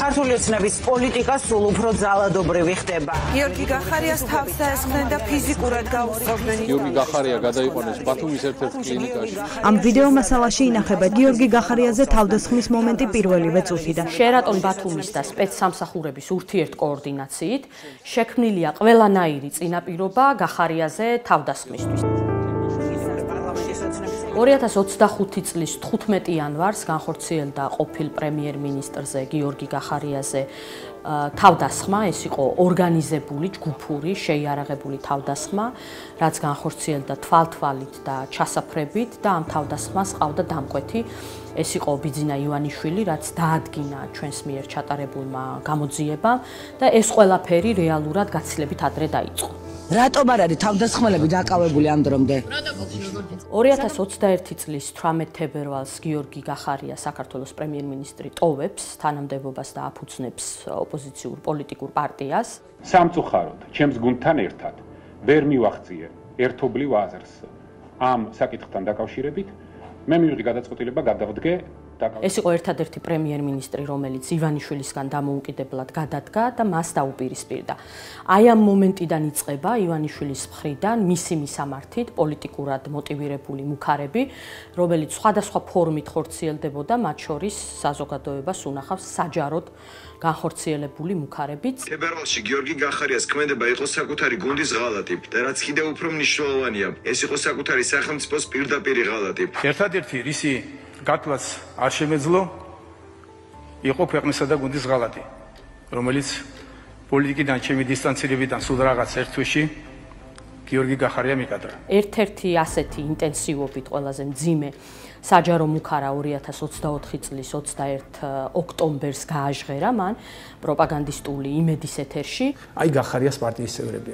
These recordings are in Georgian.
ქართული ოცნების პოლიტიკა სულ უფრო ძალადობრივი ხდება. გიორგი გახარიას თავს დაესხნენ და ფიზიკურად გაუსწორდნენ. გიორგი გახარია გადაიყვანეს ბათუმის ერთ-ერთ კლინიკაში. ამ ვიდეო მასალაში ინახება გიორგი გახარიაზე თავდასხმის მომენტი პირველივე წუთიდან. შერატონ ბათუმის და სპეცსამსახურების ურთიერთკოორდინაციით შექმნილია ყველანაირი წინაპირობა გახარიაზე თავდასხმისთვის. 2025 წლის 15 იანვარს განხორციელდა ყოფილ პრემიერ-მინისტრზე გიორგი გახარიაზე თავდასხმა, ეს იყო ორგანიზებული, ჯგუფური, შეიარაღებული თავდასხმა, რაც განხორციელდა თვალთვალით და ჩასაფრებით და ამ თავდასხმას ყავდა დამკვეთი. ეს იყო ბიძინა ივანიშვილი, რაც დაადგინა ჩვენს მიერ ჩატარებულმა გამოძიებამ და ეს ყველაფერი რეალურად გაცილებით ადრე დაიწყო. რატომ არ არის თავდასხმელები დაკავებული ამ დრომდე? 2021 წლის 18 თებერვალს გიორგი გახარია საქართველოს პრემიერ-მინისტრი ტოვებს თანამდებობას და აფუძნებს ოპოზიციურ პოლიტიკურ პარტიას. სამწუხაროდ, ჩემს გუნდთან ერთად ვერ მივახციე ერთობლივ აზრს ამ საკითხთან დაკავშირებით. მე მივიღე გადაწყვეტილება გადავდგე. ეს იყო ერთადერთი პრემიერ-მინისტრი, რომელიც ივანიშვილისგან დამოუკიდებლად გადადგა და მას დაუპირისპირდა. აი ამ მომენტიდან იწყება ივანიშვილის მხრიდან მისი მისამართით პოლიტიკურად მოტივირებული მუქარები, რომელიც სხვადასხვა ფორმით ხორციელდებოდა, მათ შორის საზოგადოებას უნახავს საჯაროდ განხორციელებული მუქარებიც. თებერვალში გიორგი გახარიას ქმედება იყო საკუთარი გუნდის ღალატი და რაც კიდევ უფრო მნიშვნელოვანია, ეს იყო საკუთარი სახელმწიფოს პირდაპირი ღალატი. ერთადერთი რისი გათვლაც არ შემეძლო იყო ქვეყნისა და გუნდის ღალატი, რომელიც პოლიტიკიდან ჩემი დისტანცირებიდან სულ რაღაც ერთ თვეში გიორგი გახარია მიკადრა. ერთ-ერთი ასეთი ინტენსივობით ყველაზე მძიმე საჯარო მუქარა 2024 წლის 21 ოქტომბერს გააჟღერა მან პროპაგანდისტული იმედის ეთერში. აი გახარიას პარტიის წევრები,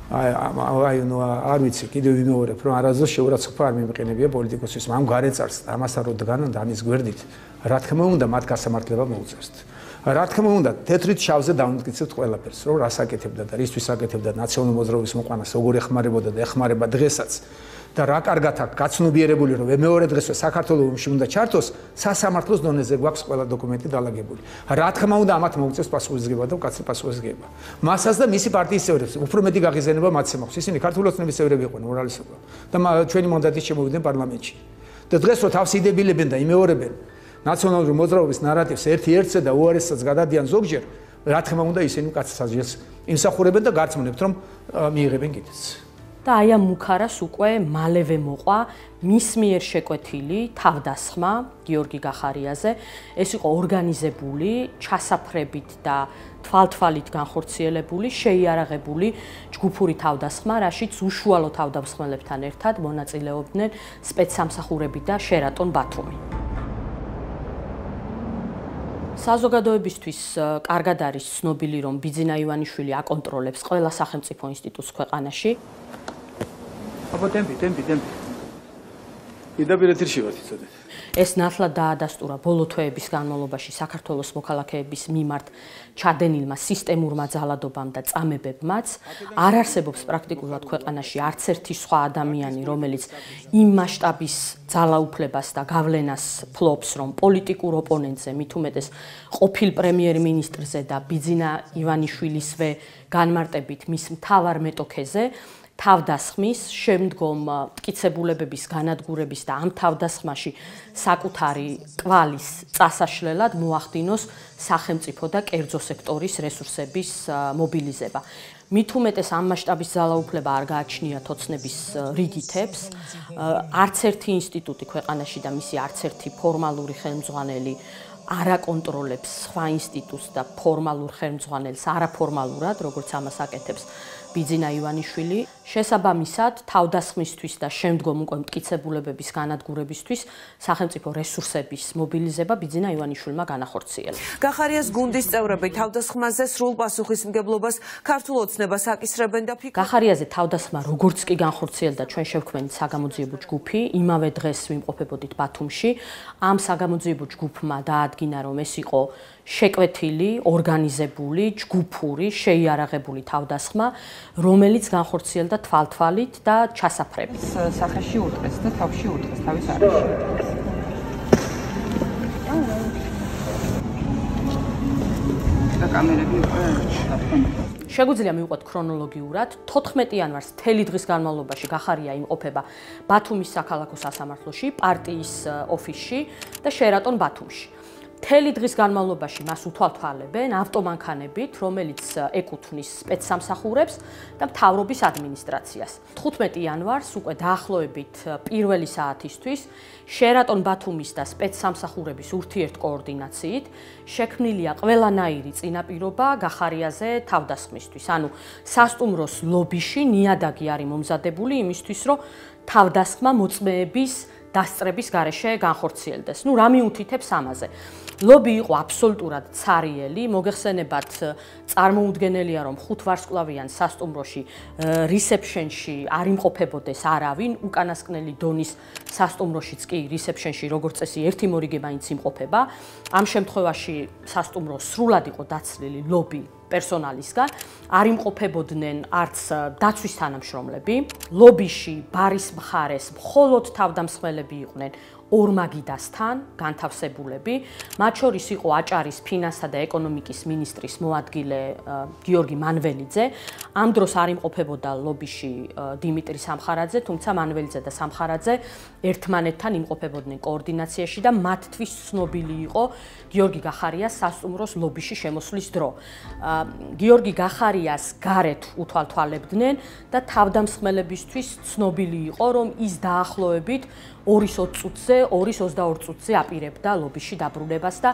არ ვიცი, კიდევ ვიმეორებ, რომ არასდროს შეურაცხყოფა არ მიმყენებია პოლიტიკოსის ამ გარეწარს, ამასთან რო დგანან და ამის გვერდით, რა თქმა უნდა, მათ გასამართლება მოუწევთ. რა თქმა უნდა, თეთრით შავზე დავნიკიცებთ ყველაფერს, რომ რას აკეთებდა და რისთვის აკეთებდა ნაციონალური მოძრაობის მოყვანას, როგორ ეხმარებოდა და ეხმარება დღესაც. და რა კარგად აქვს გაცნობიერებული, რომ მეორე დღესვე საქართველოს ომში უნდა ჩართოს, სასამართლოს დონეზე გვაქვს ყველა დოკუმენტი დალაგებული. რა თქმა უნდა, ამათ მოუწევს პასუხისმგებლობა და მკაცრი პასუხისმგებლობა. მასაც და მისი პარტიის წევრებს უფრო მეტი გაღიზიანება მათს ემაქვს. ისინი ქართული ოცნების წევრები იყვნენ მორალისობა და ჩვენი მანდატით შემოვიდნენ პარლამენტში. და დღეს რო თავს იდებილებენ და იმეორებენ ნაციონალური მოძრაობის ნარატივს ერთ-ერთზე და უარესსაც გადადიან ზოგჯერ, რა თქმა უნდა, ისინი მკაცრ საზღერს იმსახურებენ და გარწმუნებთ, რომ მიიღებენ კიდეც. და აი ამ მუქარას უკვე მალევე მოყვა მის მიერ შეკვეთილი თავდასხმა გიორგი გახარიაზე. ეს იყო ორგანიზებული, ჩასაფრებით და თვალთვალით განხორციელებული, შეიარაღებული ჯგუფური თავდასხმა, რაშიც უშუალო თავდამსხმელებთან ერთად მონაწილეობდნენ სპეცსამსახურები და შერატონ ბათუმი. საზოგადოებისთვის კარგად არის ცნობილი, რომ ბიძინა ივანიშვილი აკონტროლებს ყველა სახელმწიფო ინსტიტუტს ქვეყანაში. ტემპი. პირდაპირ ეთერში ვართ იცოდეთ. ეს ნათლად დაადასტურა ბოლო თვეების განმავლობაში საქართველოს მოქალაქეების მიმართ ჩადენილმა სისტემურმა ძალადობამ და წამებებმაც. არ არსებობს პრაქტიკულად ქვეყანაში არც ერთი სხვა ადამიანი, რომელიც იმ მასშტაბის ძალაუფლებას და გავლენას ფლობს, რომ პოლიტიკურ ოპონენტზე, მით უმეტეს ყოფილ პრემიერ-მინისტრზე და ბიძინა ივანიშვილისვე განმარტებით მის მთავარ მეტოქეზე თავდასხმის, შემდგომ მტკიცებულებების განადგურების და ამ თავდასხმაში საკუთარი კვალის წასაშლელად მოახდინოს სახელმწიფო და კერძო სექტორის რესურსების მობილიზება. მით უმეტეს ამ მასშტაბის ძალაუფლება არ გააჩნიათ ოცნების რიგითებს. არც ერთი ინსტიტუტი ქვეყანაში და მისი არც ერთი ფორმალური ხელმძღვანელი არ აკონტროლებს სხვა ინსტიტუტს და ფორმალურ ხელმძღვანელს არაფორმალურად, როგორც ამას აკეთებს ბიძინა ივანიშვილი. შესაბამისად, თავდასხმისთვის და შემდგომ უკვე მტკიცებულებების განადგურებისთვის სახელმწიფო რესურსების მობილიზება ბიძინა ივანიშვილმა განახორციელა. გახარიას გუნდის წევრები თავდასხმაზე სრულ პასუხისმგებლობას ქართულ ოცნებას აკისრებენ და გახარიაზე თავდასხმა როგორც კი განხორციელდა ჩვენ შევქმნით საგამოძიებო ჯგუფი, იმავე დღეს ვიმყოფებოდით ბათუმში. ამ საგამოძიებო ჯგუფმა დაადგინა, რომ ეს იყო შეკვეთილი, ორგანიზებული, ჯგუფური, შეიარაღებული თავდასხმა, რომელიც განხორციელდა თვალთვალით და ჩასაფრებით. სახეში უტყეს და თავში უტყეს, თავის არეში. კამერები უკვე დაფრთხილდება. შეგვიძლია მივყვეთ ქრონოლოგიურად 14 იანვარს მთელი დღის განმავლობაში გახარია იმყოფება ბათუმის საქალაქო სასამართლოში, პარტიის ოფისში და შერატონ ბათუმში. მთელი დღის განმავლობაში მას უთვალთვალებენ ავტომანქანებით, რომელიც ეკუთვნის სპეცსამსახურებს და მთავრობის ადმინისტრაციას. 15 იანვარს უკვე დაახლოებით პირველი საათისთვის შერატონ ბათუმის და სპეცსამსახურების ურთიერთკოორდინაციით შექმნილია ყველანაირი წინაპირობა გახარიაზე თავდასხმისთვის. ანუ სასტუმროს ლობიში ნიადაგი არის მომზადებული იმისთვის, რომ თავდასხმა მოწმეების დასწრების გარეშე განხორციელდეს. რა მიუთითებს ამაზე? ლობი იყო აბსოლუტურად ცარიელი, მოგეხსენებათ, წარმოუდგენელია, რომ 5 ვარსკვლავიან სასტუმროში რისეფშენში არ იმყოფებოდეს არავინ, უკანასკნელი დონის სასტუმროშიც კი რისეფშენში როგორც წესი 1-2 მაინც იმყოფება. ამ შემთხვევაში სასტუმრო სრულად იყო დაცლილი ლობი პერსონალისგან, არ იმყოფებოდნენ არც დაცვის თანამშრომლები, ლობიში ბარის მხარეს მხოლოდ თავდამსხმელები იყვნენ ორმაგიდასთან განთავსებულები, მათ შორის იყო აჭარის ფინანსთა და ეკონომიკის მინისტრის მოადგილე გიორგი მანველიძე. ამ დროს არ იმყოფებოდა ლობიში დიმიტრი სამხარაძე, თუმცა მანველიძე და სამხარაძე ერთმანეთთან იმყოფებოდნენ კოორდინაციაში და მათთვის ცნობილი იყო გიორგი გახარიას სასტუმროს ლობიში შემოსვლის დრო. გიორგი გახარიას გარეთ უთვალთვალებდნენ და თავდამსხმელებისთვის ცნობილი იყო, რომ ის დაახლოებით 2-20 წუთზე, 2-22 წუთზე აპირებდა ლობიში დაბრუნებას და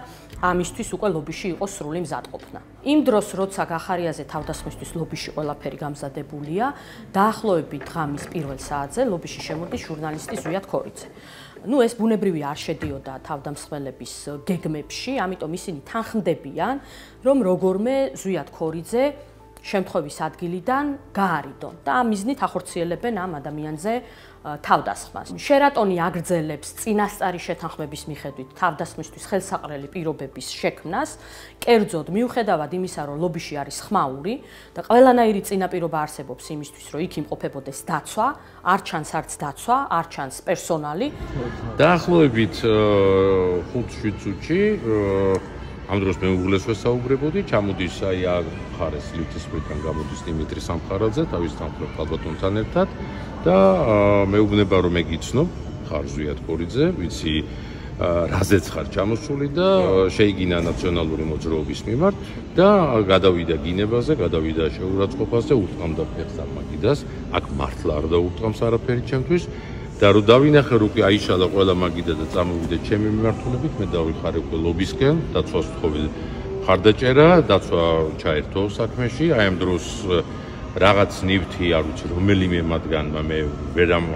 ამისთვის უკვე ლობიში იყო სრული მზადყოფნა. იმ დროს, როცა გახარიაზე თავდასხმისთვის ლობიში ყველაფერი გამზადებულია, დაახლოებით ღამის 1 საათზე ლობიში შემოდის ჟურნალისტი ზვიად ქორიძე. ეს ბუნებრივი არ შედიოდა თავდამსხმელების გეგმებში, ამიტომ ისინი თანხმდებიან, რომ როგორმე ზვიად ქორიძე შემთხვევის ადგილიდან გაარიდონ და ამ მიზნით ახორციელებენ ამ ადამიანზე თავდასხმას. შერატონი აგრძელებს წინასწარი შეთანხმების მიხედვით თავდასხმისთვის ხელსაყრელი პირობების შექმნას, კერძოდ მიუხედავად იმისა, რომ ლობიში არის ხმაური და ყველანაირი წინაპირობა არსებობს იმისთვის, რომ იქ იმყოფებოდეს დაცვა, არ ჩანს არც დაცვა, არ ჩანს პერსონალი. დაახლოებით 5-7 წუთში ამ დროს მე უგულეს ვესაუბრებოდი, ჩამოდის აი აქ ხარეს ლიფტის მხრიდან გამოდის დიმიტრი სამხარაძე თავის თანხმობ ალბათონთან ერთად და მეუბნება რომ მეგიცნობ ხარ ზვიად ქორიძე, ვიცი რაზეც ხარ ჩამოსული და შეიგინა ნაციონალური მოძრაობის მიმართ და გადავიდა გინებაზე, გადავიდა შეურაცხყოფაზე, ურტყამდა ფეხს ამაგიდას, აქ მართლა არ დაურტყამს არაფერი ჩემთვის. და რომ დავინახე რომ აიშალა ყველა მაგიდა და წამოვიდა ჩემი მიმართულებით, მე დავიხარე უკვე ლობისკენ, დაცვას ვთხოვე ხარდაჭერა, დაცვა ჩაერთო საქმეში, აი ამ დროს რაღაც ნივთი, არ ვიცი რომელიმე მათგანმა მე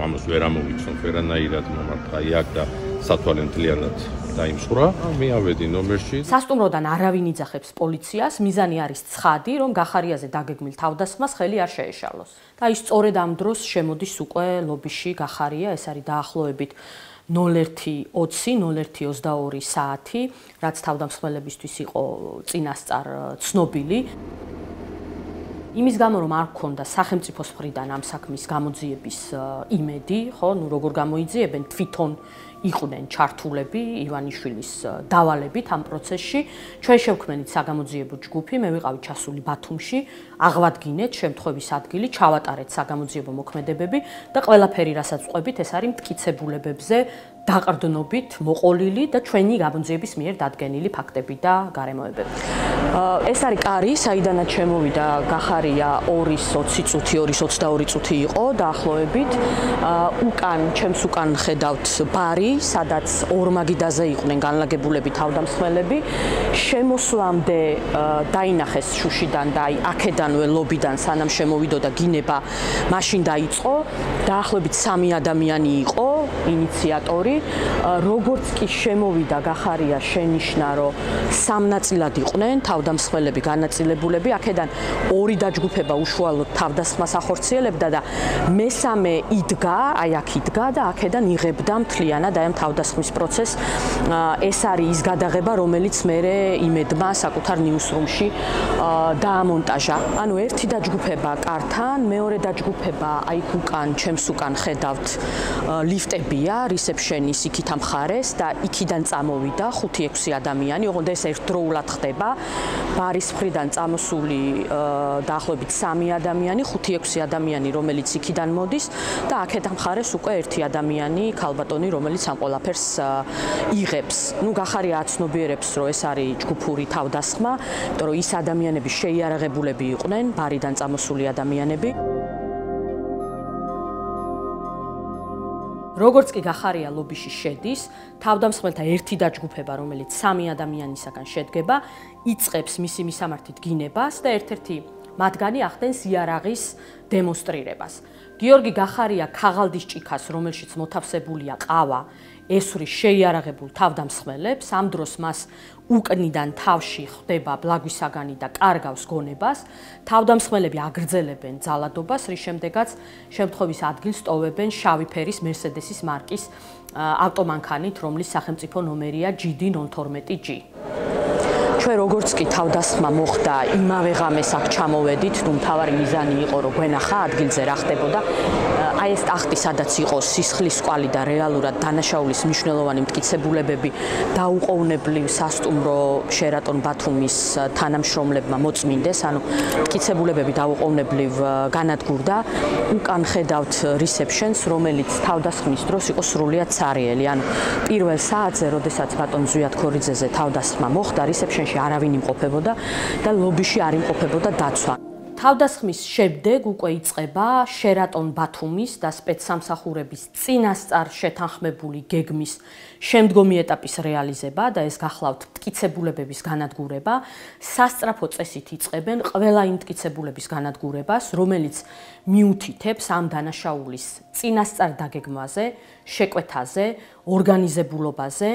ამას ვერ ამოვიცნობ ვერანაირად მომართა აქ და სათვალე მთლიანად დაიმსხვრა, მე ავედი ნომერში. სასტუმროდან არავინ იძახებს პოლიციას, მიზანი არის ცხადი, რომ გახარიაზე დაგეგმილ თავდასხმას ხელი არ შეეშალოს. და ის სწორედ ამ დროს შემოდის უკვე ლობიში გახარია, ეს არის დაახლოებით 01:20-01:22 საათი, რაც თავდამსხმელებისთვის იყო წინასწარ ცნობილი. იმის გამო რომ არ გქონდა სახელმწიფოს მხრიდან ამ საქმის გამოძიების იმედი, ხო, როგორ გამოიძიებენ, თვითონ იყვნენ ჩართულები ივანიშვილის დავალებით ამ პროცესში. ჩვენ შევქმნით საგამოძიებო ჯგუფი, მე ვიყავი ჩასული ბათუმში, აღვადგინეთ შემთხვევის ადგილი, ჩავატარეთ საგამოძიებო მოქმედებები და ყველაფერი, რასაც ვყვებით, ეს არის მტკიცებულებებზე დაყრდნობით მოყოლილი და ჩვენი გამოძიების მიერ დადგენილი ფაქტები და გარემოებები. ეს არის კარი, საიდანაც შემოვიდა გახარია 2:20 წუთი, 2:22 წუთი იყო დაახლოებით. უკან, ჩემს უკან ხედავთ ბარი, სადაც ორმაგიდაზე იყვნენ განლაგებულები თავდამსხმელები. შემოსვლამდე დაინახეს შუშიდან და აი აქედანვე ლობიდან სანამ შემოვიდოდა გინება, მაშინ დაიწყო. დაახლოებით 3 ადამიანი იყო ინიციატორი. როგორც კი შემოვიდა გახარია, შენიშნა, რომ 3 ნაწილად იყვნენ თავდამსხმელები განაწილებულები, აქედან 2 დაჯგუფება უშუალოდ თავდასხმას ახორციელებდა და მესამე იდგა, აი აქ იდგა და აქედან იღებდა მთლიანად აი ამ თავდასხმის პროცესს. ეს არის ის გადაღება, რომელიც მერე იმედმა საკუთარ ნიუსრუმში დაამონტაჟა. ანუ ერთი დაჯგუფება კართან, მეორე დაჯგუფება აი უკან, ჩემს უკან ხედავთ ლიფტებია, რისეფშენი აჩვენის იქით მხარეს და იქიდან წამოვიდა 5-6 ადამიანი, ოღონდ ეს ერთდროულად ხდება. ბარის მხრიდან წამოსული დაახლოებით 3 ადამიანი, 5-6 ადამიანი, რომელიც იქიდან მოდის და აქედან მხარეს უკვე 1 ადამიანი, ქალბატონი, რომელიც ამ ყველაფერს იღებს. ნუ გახარია აცნობიერებს, რომ ეს არის ჯგუფური თავდასხმა, იმიტომ რომ ის ადამიანები შეიარაღებულები იყვნენ, ბარიდან წამოსული ადამიანები. როგორც კი გახარია ლობიში შედის, თავდამსხმელთა ერთი დაჯგუფება, რომელიც 3 ადამიანისაგან შედგება, იწყებს მისი მისამართით გინებას და ერთ-ერთი მათგანი ახდენს იარაღის დემონსტრირებას. გიორგი გახარია ქაღალდის ჭიქას, რომელშიც მოთავსებულია ყავა, ესვრის შეიარაღებულ თავდამსხმელებს, ამ დროს მას უკნიდან თავში ხდება ბლაგვისაგანი და კარგავს გონებას, თავდამსხმელები აგრძელებენ ძალადობას, რის შემდეგაც შემთხვევის ადგილს ტოვებენ შავი ფერის მერსედესის მარკის ავტომანქანით, რომლის სახელმწიფო ნომერია GD012G. ჩვენ როგორც კი თავდასხმა მოხდა, იმავე ღამეს აქ ჩამოვედით, თუ მთავარი მიზანი იყო, რომ გვენახა ადგილზე რა ხდებოდა. აი ეს ტახტი, სადაც იყო სისხლის კვალი და რეალურად დანაშაულის მნიშვნელოვანი მტკიცებულებები დაუყოვნებლივ სასტუმრო შერატონ ბათუმის თანამშრომლებმა მოწმინდეს, ანუ მტკიცებულებები დაუყოვნებლივ განადგურდა. უკან ხედავთ რისეფშენს, რომელიც თავდასხმის დროს იყო სრულიად ცარიელი, ანუ პირველ საათზე, როდესაც ბატონ ზვიად ქორიძეზე თავდასხმა მოხდა, რისეფშენში არავინ იმყოფებოდა და ლობიში არ იმყოფებოდა დაცვა. თავდასხმის შემდეგ უკვე იწყება შერატონ ბათუმის და სპეცსამსახურების წინასწარ შეთანხმებული გეგმის შემდგომი ეტაპის რეალიზება და ეს გახლავთ მტკიცებულებების განადგურება. სასწრაფო წესით იწყებენ ყველა იმ მტკიცებულების განადგურებას, რომელიც მიუთითებს ამ დანაშაულის წინასწარ დაგეგმვაზე, შეკვეთაზე, ორგანიზებულობაზე,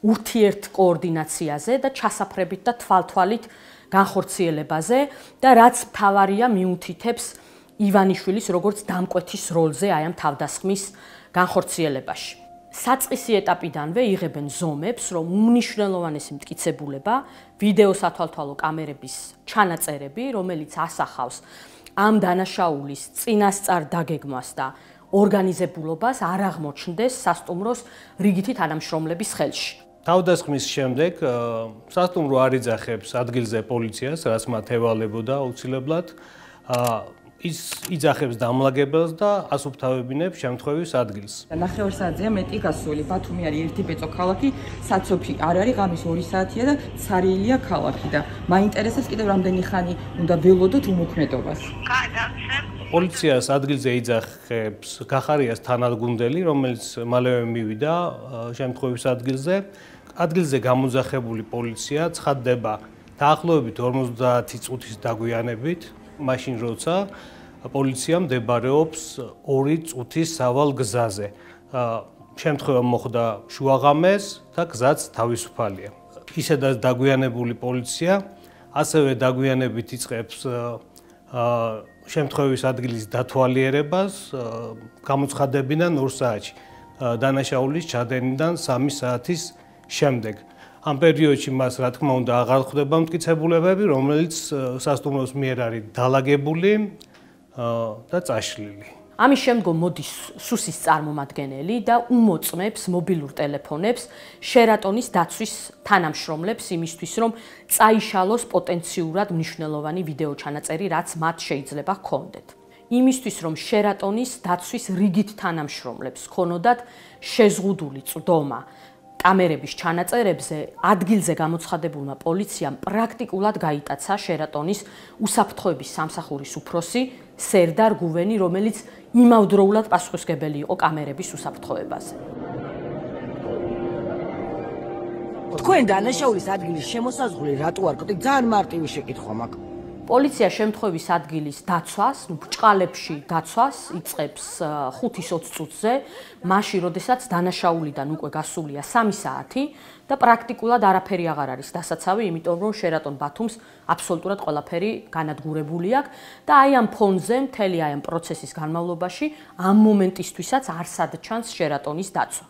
ურთიერთკოორდინაციაზე და ჩასაფრებით და თვალთვალით განხორციელებაზე და რაც მთავარია მიუთითებს ივანიშვილის როგორც დამკვეთის როლზე აი ამ თავდასხმის განხორციელებაში. საწყისი ეტაპიდანვე იღებენ ზომებს, რომ უმნიშვნელოვანესი მტკიცებულება, ვიდეო სათვალთვალო კამერების ჩანაწერები, რომელიც ასახავს ამ დანაშაულის წინასწარ დაგეგმვას და ორგანიზებულობას არ აღმოჩნდეს სასტუმროს რიგითი თანამშრომლების ხელში. თავდასხმის შემდეგ სასტუმრო არ იძახებს ადგილზე პოლიციას, რაც მათ ევალებოდა აუცილებლად. ის იძახებს დამლაგებელს და ასუფთავებინებს შემთხვევის ადგილს. 9 საათზეა მეტი გასული. ბათუმი არის ერთი ბეწო ქალაქი, საცოფი არ არის, ღამის 2 საათია და ცარიელია ქალაქი და მაინტერესებს კიდევ რამდენი ხანი უნდა ველოდოთ უმოქმედობას. პოლიციას ადგილზე იძახებს გახარიას თანადგუნდელი, რომელიც მალევე მივიდა შემთხვევის ადგილზე. ადგილზე გამოძახებული პოლიცია ცხადდება დაახლოებით 50 წუთის დაგვიანებით, მაშინ როცა პოლიცია მდებარეობს 2 წუთის სავალ გზაზე. შემთხვევა მოხდა შუაღამეს და გზაც თავისუფალია. ისედაც დაგვიანებული პოლიცია ასევე დაგვიანებით იწყებს შემთხვევის ადგილის დათვალიერებას, გამოცხადებიდან 2 საათში, დანაშაულის ჩადენიდან 3 საათის შემდეგ. ამ პერიოდში მას რა თქმა უნდა აღარ ხვდება მტკიცებულებები, რომელიც სასტუმროს მიერ არის დალაგებული და წაშლილი. ამის შემდგომ მოდის სუსის წარმომადგენელი და უმოწმებს მობილურ ტელეფონებს შერატონის დაცვის თანამშრომლებს იმისთვის, რომ წაიშალოს პოტენციურად მნიშვნელოვანი ვიდეო ჩანაწერი, რაც მათ შეიძლება ჰქონდეთ. იმისთვის, რომ შერატონის დაცვის რიგით თანამშრომლებს ჰქონოდათ შეზღუდული წვდომა კამერების ჩანაწერებზე, ადგილზე გამოცხადებულმა პოლიციამ პრაქტიკულად გაიტაცა შერატონის უსაფრთხოების სამსახურის უფროსი სერდარ გუვენი, რომელიც იმავდროულად პასუხისმგებელი იყო კამერების უსაფრთხოებაზე. თქვენ დანაშაულის ადგილის შემოსაზღვრული რატო არ გქონდეთ? ძალიან მარტივი შეკითხვა მაქვს. პოლიცია შემთხვევის ადგილის დაცვას, ბრჭყალებში დაცვას იწყებს 5-20 წუთზე, მაშინ, როდესაც დანაშაულიდან უკვე გასულია 3 საათი და პრაქტიკულად არაფერი აღარ არის დასაცავი, იმიტომ რომ შერატონ ბათუმს აბსოლუტურად ყველაფერი განადგურებული აქვს და აი ამ ფონზე მთელი აი ამ პროცესის განმავლობაში ამ მომენტისთვისაც არ სადჩანს შერატონის დაცვა.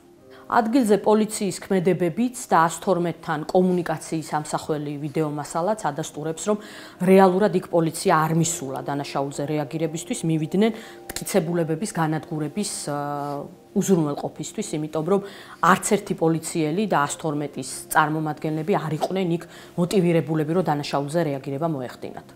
ადგილზე პოლიციის ქმედებებიც და 112-თან კომუნიკაციის ამსახველი ვიდეო მასალაც ადასტურებს, რომ რეალურად იქ პოლიცია არ მისულა დანაშაულზე რეაგირებისთვის, მივიდნენ მტკიცებულებების განადგურების უზრუნველყოფისთვის, იმიტომ რომ არც ერთი პოლიციელი და 112-ის წარმომადგენლები არ იყვნენ იქ მოტივირებულები, რომ დანაშაულზე რეაგირება მოეხდინათ.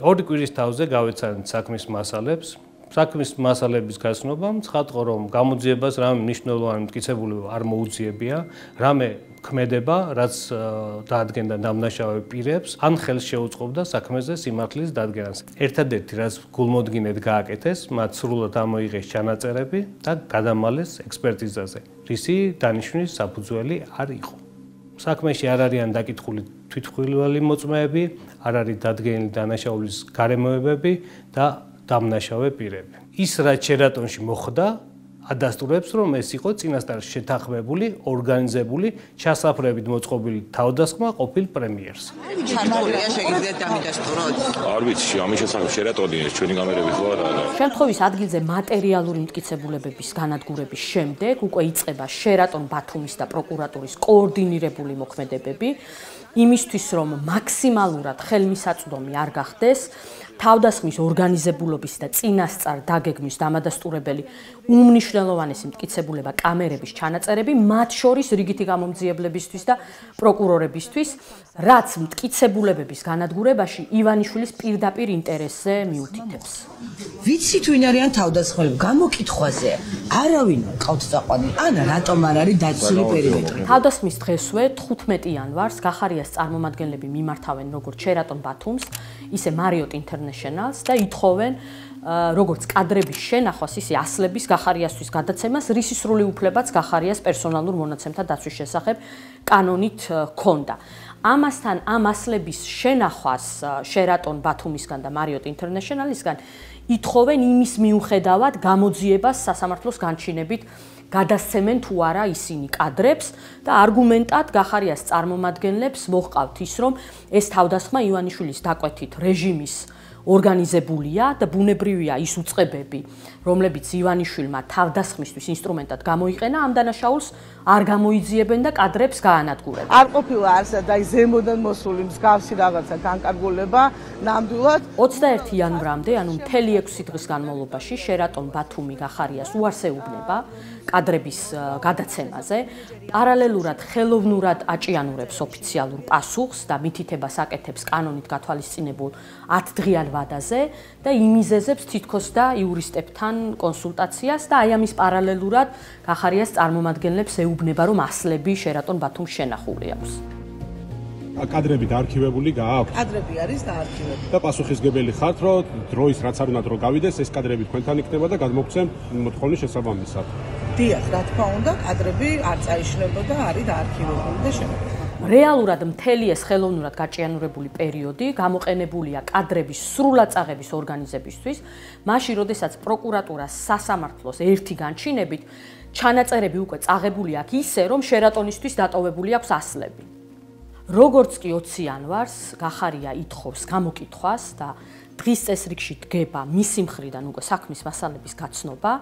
ორი კვირის თავზე გავეცანით საქმის მასალებს. საქმის მასალების გაცნობამ ცხადყო, რომ გამოძიებას რამე მნიშვნელოვანი მტკიცებულება არ მოუძიებია, რამე ქმედება, რაც დაადგენდა დამნაშავე პირებს, ან ხელს შეუწყობდა საქმეზე სიმართლის დადგენას. ერთადერთი, რაც გულმოდგინედ გააკეთეს, მათ სრულად ამოიღეს ჩანაწერები და გადამალეს ექსპერტიზაზე, რისი დანიშვნის საფუძველი არ იყო. საქმეში არ არიან დაკითხული თვითმხილველი მოწმეები, არ არის დადგენილი დანაშაულის გარემოებები და დამნაშავე პირები. ის, რაც შერატონში მოხდა, ადასტურებს, რომ ეს იყო წინასწარ შეთანხმებული, ორგანიზებული, ჩასაფრებით მოწყობილი თავდასხმა ყოფილ პრემიერს. ჩანაწერია შეგიძლიათ დამიდასტუროთ? არ ვიცი, ამის შესახებ შერატონი ეს ჩვენი გამერები ხო არა? შემთხვევის ადგილზე მატერიალური მტკიცებულებების განადგურების შემდეგ უკვე იწყება შერატონ ბათუმის და პროკურატურის კოორდინირებული მოქმედებები, იმისთვის, რომ მაქსიმალურად ხელმისაწვდომი არ გახდეს თავდასხმის ორგანიზებულობის და წინასწარ დაგეგმვის დამადასტურებელი უმნიშვნელოვანესი მტკიცებულება კამერების ჩანაწერები, მათ შორის რიგითი გამომძიებლებისთვის და პროკურორებისთვის, რაც მტკიცებულებების განადგურებაში ივანიშვილის პირდაპირ ინტერესზე მიუთითებს. ვიცით ვინ არიან თავდასხმელები გამოკითხვაზე? არავინ არ ყავთ საყვანი, ან რატომ არ არის დაცული პერიმეტრი? თავდასხმის დღესვე 15 იანვარს გახარიას წარმომადგენლები მიმართავენ როგორც შერატონ ბათუმს, ისე Marriott International-ს და ითხოვენ როგორც კადრების შენახვას, ისე ასლების გახარიასთვის გადაცემას, რისი სრული უფლებაც გახარიას პერსონალურ მონაცემთა დაცვის შესახებ კანონით ჰქონდა. ამასთან ამ ასლების შენახვას შერატონ ბათუმისგან და Marriott International-ისგან ითხოვენ იმის მიუხედავად გამოძიებას სასამართლოს განჩინებით გადასცემენ თუ არა ისინი კადრებს და არგუმენტად გახარიას წარმომადგენლებს მოჰყავთ ის, რომ ეს თავდასხმა ივანიშვილის დაკვეთით რეჟიმის ორგანიზებულია და ბუნებრივია ის უწყებები, რომლებიც ივანიშვილმა თავდასხმისთვის ინსტრუმენტად გამოიყენა, ამ დანაშაულს არ გამოიძიებენ და კადრებს გაანადგურებენ. არ ყოფილა არსად აი ზემოდან მოსული მსგავსი რაღაცა განკარგულება, ნამდვილად 21 იანვრამდე, ანუ მთელი 6 დღის განმავლობაში შერატონ ბათუმი გახარიას უარს ეუბნება კადრების გადაცემაზე, პარალელურად ხელოვნურად აჭიანურებს ოფიციალურ პასუხს და მითითებას აკეთებს კანონით გათვალისწინებულ 10 დღიან ვადაზე და იმიზეზებს თითქოს და იურისტებთან კონსულტაციას და აი ამის პარალელურად გახარიას წარმომადგენლებს ეუბნება, რომ ასლები შერატონ ბათუმს შენახული აქვს. კადრები დაარქივებული გააქვთ? კადრები არის დაარქივებული. და პასუხისგებელი ხართ, რომ დროის რაც არ უნდა დრო გავიდეს, ეს კადრები თქვენთან იქნება და გადმოგცემ მოთხოვნის შესაბამისად. დიახ, რა თქმა უნდა, კადრები არ წაიშლებოდა, არის დაარქივებული და შემოგვიყვება. რეალურად მთელი ეს ხელოვნურად გაჭიანურებული პერიოდი გამოყენებულია კადრების სრულად წაღების ორგანიზებისთვის, მაშინ, როდესაც პროკურატურა სასამართლოს ერთი განჩინებით ჩანაწერები უკვე წაღებული აქვს ისე, რომ შერატონისთვის დატოვებული აქვს ასლები. როგორც კი 20 იანვარს გახარია ითხოვს გამოკითხვას და დღის წესრიგში დგება მისი მხრიდან უკვე საქმის მასალების გაცნობა,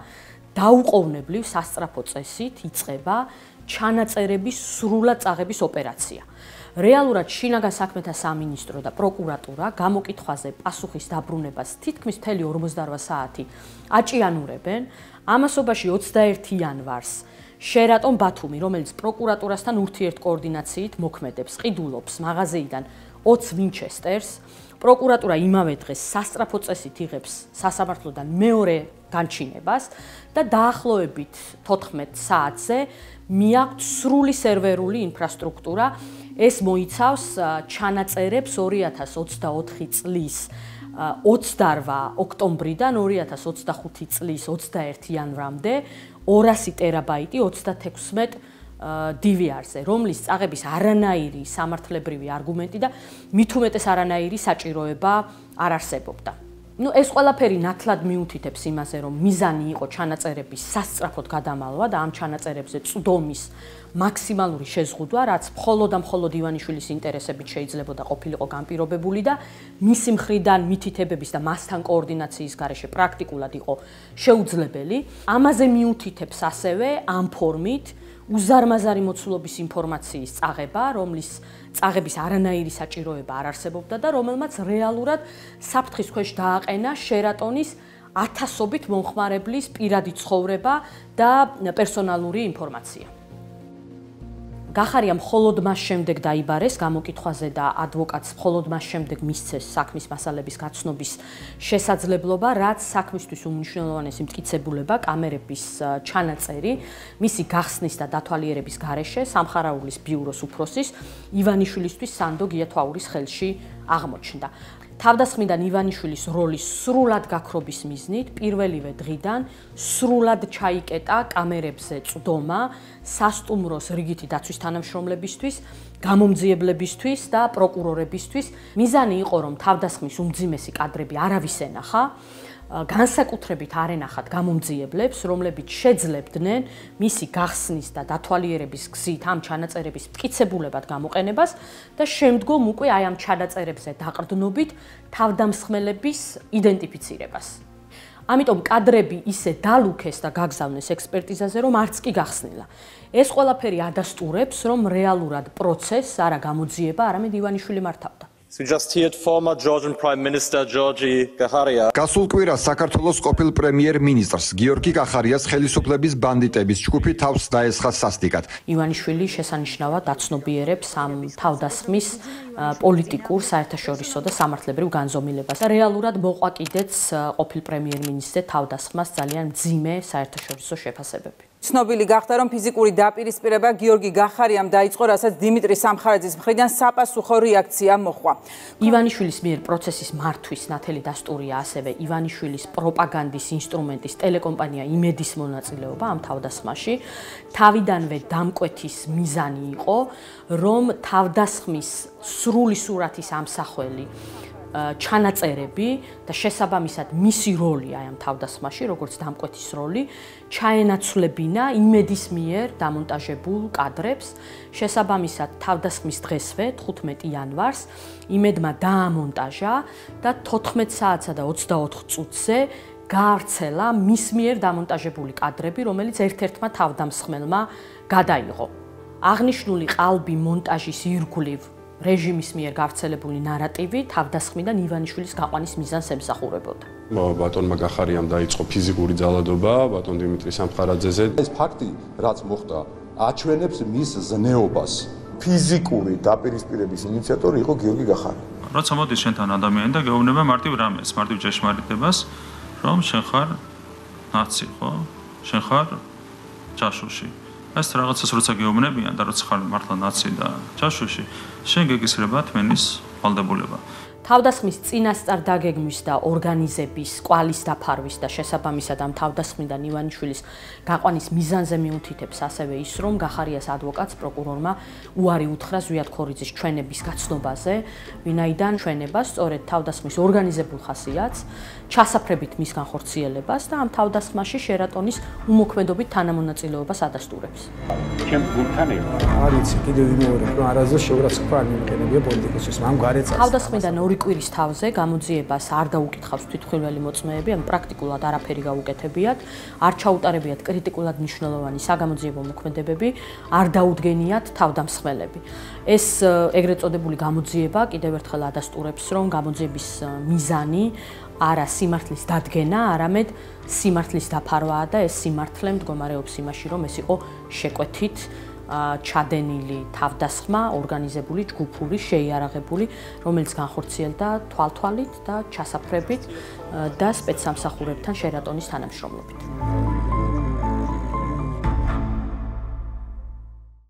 დაუყოვნებლივ სასწრაფო წესით იწყება ჩანაწერების სრულად წაღების ოპერაცია. რეალურად შინაგან საქმეთა სამინისტრო და პროკურატურა გამოკითხვაზე პასუხის დაბრუნებას თითქმის მთელი 48 საათი აჭიანურებენ. ამასობაში 21 იანვარს შერატონ ბათუმი, რომელიც პროკურატურასთან ურთიერთკოორდინაციით მოქმედებს, ყიდულობს მაღაზიიდან 20 ვინჩესტერს, პროკურატურა იმავე დღეს სასწრაფო წესით იღებს სასამართლოდან მეორე განჩინებას და დაახლოებით 14 საათზე მიაქვს სრული სერვერული ინფრასტრუქტურა. ეს მოიცავს ჩანაწერებს 2024 წლის 28 ოქტომბრიდან 2025 წლის 21 იანვრამდე 200 ტერაბაიტი 36 DVR-ზე, რომლის წაღების არანაირი სამართლებრივი არგუმენტი და მით უმეტეს არანაირი საჭიროება არ არსებობდა. ეს ყველაფერი ნათლად მიუთითებს იმაზე, რომ მიზანი იყო ჩანაწერების სასწრაფოდ გადამალვა და ამ ჩანაწერებზე წვდომის მაქსიმალური შეზღუდვა, რაც მხოლოდ და მხოლოდ ივანიშვილის ინტერესებით შეიძლებოდა ყოფილიყო განპირობებული და მისი მხრიდან მითითებების და მასთან კოორდინაციის გარეშე პრაქტიკულად იყო შეუძლებელი. ამაზე მიუთითებს ასევე ამ ფორმით უზარმაზარი მოცულობის ინფორმაციის წაღება, რომლის წაღების არანაირი საჭიროება არ არსებობდა და რომელმაც რეალურად საფრთხის ქვეშ დააყენა შერატონის ათასობით მომხმარებლის პირადი ცხოვრება და პერსონალური ინფორმაცია. გახარია მხოლოდ მას შემდეგ დაიბარეს გამოკითხვაზე და ადვოკატს მხოლოდ მას შემდეგ მისცეს საქმის მასალების გაცნობის შესაძლებლობა, რაც საქმისთვის უმნიშვნელოვანესი მტკიცებულება, კამერების ჩანაწერი, მისი გახსნის და დათვალიერების გარეშე სამხარაულის ბიუროს უფროსის ივანიშვილისთვის სანდო გიათვაურის ხელში აღმოჩნდა. თავდასხმიდან ივანიშვილის როლის სრულად გაქრობის მიზნით პირველივე დღიდან სრულად ჩაიკეტა კამერებზე წვდომა სასტუმროს რიგითი დაცვის თანამშრომლებისთვის, გამომძიებლებისთვის და პროკურორებისთვის. მიზანი იყო, რომ თავდასხმის უმძიმესი კადრები არავის ენახა, განსაკუთრებით არ ენახათ გამომძიებლებს, რომლებიც შეძლებდნენ მისი გახსნის და დათვალიერების გზით ამ ჩანაწერების მტკიცებულებად გამოყენებას და შემდგომ უკვე აი ამ ჩანაწერებზე დაყრდნობით თავდამსხმელების იდენტიფიცირებას. ამიტომ კადრები ისე დალუქეს და გაგზავნეს ექსპერტიზაზე, რომ არც კი გახსნილა. ეს ყველაფერი ადასტურებს, რომ რეალურად პროცესს არა გამოძიება, არამედ ივანიშვილი მართავდა. We just heard former Georgian Prime Minister Georgi Gakharia. გასულ კვირას საქართველოს ყოფილ პრემიერ-მინისტრს გიორგი გახარიას ხელისუფლების ბანდიტების ჯგუფი თავს დაესხა სასტიკად. ივანიშვილი შესანიშნავად აცნობიერებს ამ თავდასხმის პოლიტიკურ, საერთაშორისო და სამართლებრივ განზომილებას. რეალურად მოყვა კიდეც ყოფილ პრემიერ-მინისტრზე თავდასხმას ძალიან მძიმე საერთაშორისო შეფასებები. ცნობილი გახდა, რომ ფიზიკური დაპირისპირება გიორგი გახარიამ დაიწყო, რასაც დიმიტრი სამხარაძის მხრიდან საპასუხო რეაქცია მოჰყვა. ივანიშვილის მიერ პროცესის მართვის ნათელი დასტურია ასევე ივანიშვილის პროპაგანდის ინსტრუმენტის ტელეკომპანია იმედის მონაწილეობა ამ თავდასხმაში. თავიდანვე დამკვეთის მიზანი იყო, რომ თავდასხმის სრული სურათის ამსახველი ჩანაწერები და შესაბამისად მისი როლი აი ამ თავდასხმაში, როგორც დამკვეთის როლი, ჩაენაცვლებინა იმედის მიერ დამონტაჟებულ კადრებს. შესაბამისად თავდასხმის დღესვე 15 იანვარს იმედმა დაამონტაჟა და 14 საათსა და 24 წუთზე გაავრცელა მის მიერ დამონტაჟებული კადრები, რომელიც ერთ-ერთმა თავდამსხმელმა გადაიღო. აღნიშნული ყალბი მონტაჟის ირგვლივ რეჟიმის მიერ გავრცელებული ნარატივი თავდასხმიდან ივანიშვილის გაყვანის მიზანს ემსახურებოდა. ბატონმა გახარიამ დაიწყო ფიზიკური ძალადობა ბატონ დიმიტრი სამხარაძეზე. ეს ფაქტი, რაც მოხდა, აჩვენებს მის ზნეობას. ფიზიკური დაპირისპირების ინიციატორი იყო გიორგი გახარია. როცა მოდის შენთან ადამიანი და გეუბნება მარტივ რამეს, მარტივ ჭეშმარიტებას, რომ შენ ხარ ნაცი, ხო? შენ ხარ ჯაშუში. ეს რაღაცას როცა გეუბნებიან და როცა ხარ მართლა ნაცი და ჯაშუში, შენ გეკისრება თმენის ვალდებულება. თავდასხმის წინასწარ დაგეგმვის და ორგანიზების, კვალის დაფარვის და შესაბამისად ამ თავდასხმიდან ივანიშვილის გაყვანის მიზანზე მიუთითებს ასევე ის, რომ გახარიას ადვოკატს პროკურორმა უარი უთხრა ზვიად ქორიძის ჩვენების გაცნობაზე, ვინაიდან ჩვენება სწორედ თავდასხმის ორგანიზებულ ხასიათს, ჩასაფრებით მის განხორციელებას და ამ თავდასხმაში შერატონის უმოქმედობით თანამონაწილეობას ადასტურებს. ჩემს გუნდთან ერთად არ იცი კიდევ ვიმეორებ, რომ არასდროს შეურაცხყოფა არ მიმყენებია პოლიტიკოსის, მაგრამ გარეწას. თავდასხმიდან 2 კვირის თავზე გამოძიებას არ დაუკითხავს თვითმხილველი მოწმეები, ან პრაქტიკულად არაფერი გაუკეთებიათ, არ ჩაუტარებიათ კრიტიკულად მნიშვნელოვანი საგამოძიებო მოქმედებები, არ დაუდგენიათ თავდამსხმელები. ეს ეგრეთ წოდებული გამოძიება კიდევ ერთხელ ადასტურებს, რომ გამოძიების მიზანი არა სიმართლის დადგენა, არამედ სიმართლის დაფარვაა და ეს სიმართლე მდგომარეობს იმაში, რომ ეს იყო შეკვეთით ჩადენილი თავდასხმა, ორგანიზებული, ჯგუფური, შეიარაღებული, რომელიც განხორციელდა თვალთვალით და ჩასაფრებით და სპეცსამსახურებთან შერატონის თანამშრომლობით.